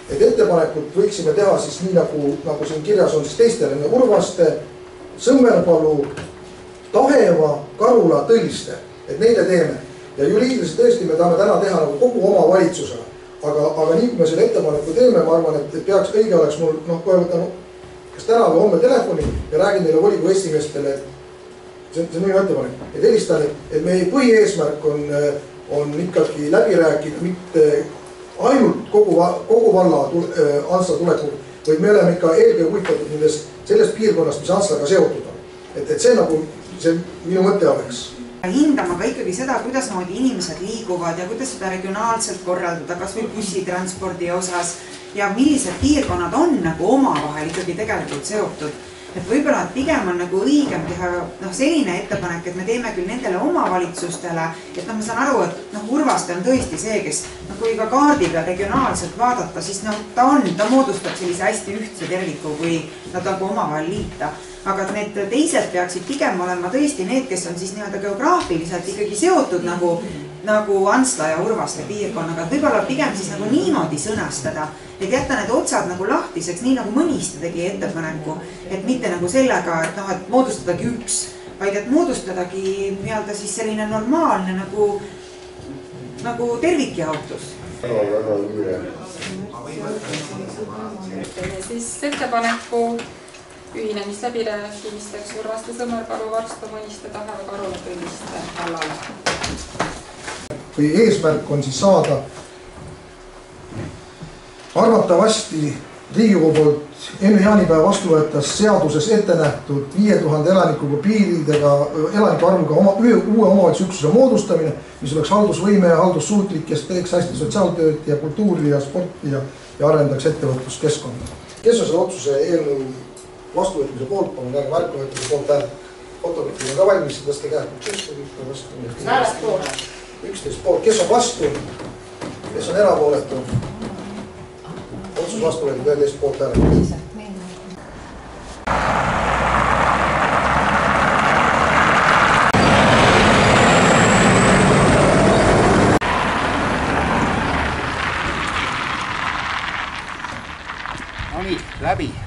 et ettepanekut võiksime teha siis nii, nagu siin kirjas on siis teistele Urvaste, Sõmmerpalu, Taheva, Karula, Tõliste, et neile teeme. Ja juriidiliselt tõesti me tahame täna teha nagu kogu omavalitsusele. Aga nii kui me selle ettepaneku teeme, ma arvan, et peaks õige oleks mul, kohe võtan kas täna või homme telefoni ja räägin neile volikogu esimeestele, et see on minu ettepanek, et helistan, et meie põhieesmärk on ikkagi läbi rääkida mitte ainult kogu valla Antsla tuleku, vaid me oleme ikka eelkõige huvitatud sellest piirkonnast, mis Antslaga seotud on. Et see nagu see minu mõte oleks. Hindama ka ikkagi seda, kuidas moodi inimesed liiguvad ja kuidas seda regionaalselt korraldada, kas või bussitranspordi osas ja millised piirkonnad on nagu omavahel ikkagi tegelikult seotud. Et võib-olla pigem on nagu õigem teha selline ettepanek, et me teeme küll nendele omavalitsustele, et ma saan aru, et Urvaste on tõesti see, kes kui ka kaardi peal regionaalselt vaadata, siis ta moodustab sellise hästi ühtse terviku, kui nad nagu omavahel liita. Aga need teised peaksid pigem olema tõesti need, kes on siis geograafiliselt ikkagi seotud nagu Antsla ja Urvaste piirkonnaga. Võib-olla pigem siis nagu niimoodi sõnastada, et jätta need otsad nagu lahtiseks, nii nagu Mõniste tegi ettepaneku, et mitte nagu sellega, et moodustadagi üks, vaid et moodustadagi siis selline normaalne nagu tervikjaotus. Teeme siis ettepaneku ühinemisläbirääkimisteks Urvaste, Sõmmerpalu, Varsta, Mõniste, Taheva, Karula, Tõliste vallale. Kui eesmärk on siis saada arvatavasti Riigikogu poolt enne jaanipäeva vastuvõetas seaduses ette nähtud 5000 elanikuga piiridega elanike arvuga uue omavalitsusüksuse moodustamine, mis oleks haldusvõime ja haldussuutlik, kes teeks hästi sotsiaaltööd ja kultuuri ja sporti ja arendaks ettevõtluskeskkonda. Kes on selle otsuse eelnõu vastuvõtmise poolt, palun käega märku võtmise poolt hääl. Fotograafid on ka valmis, tõste käed. 11 poolt. Kes on vastu? Kes on erapooletu? Otsus vastu võetud 11 poolt hääl. No nii, läbi.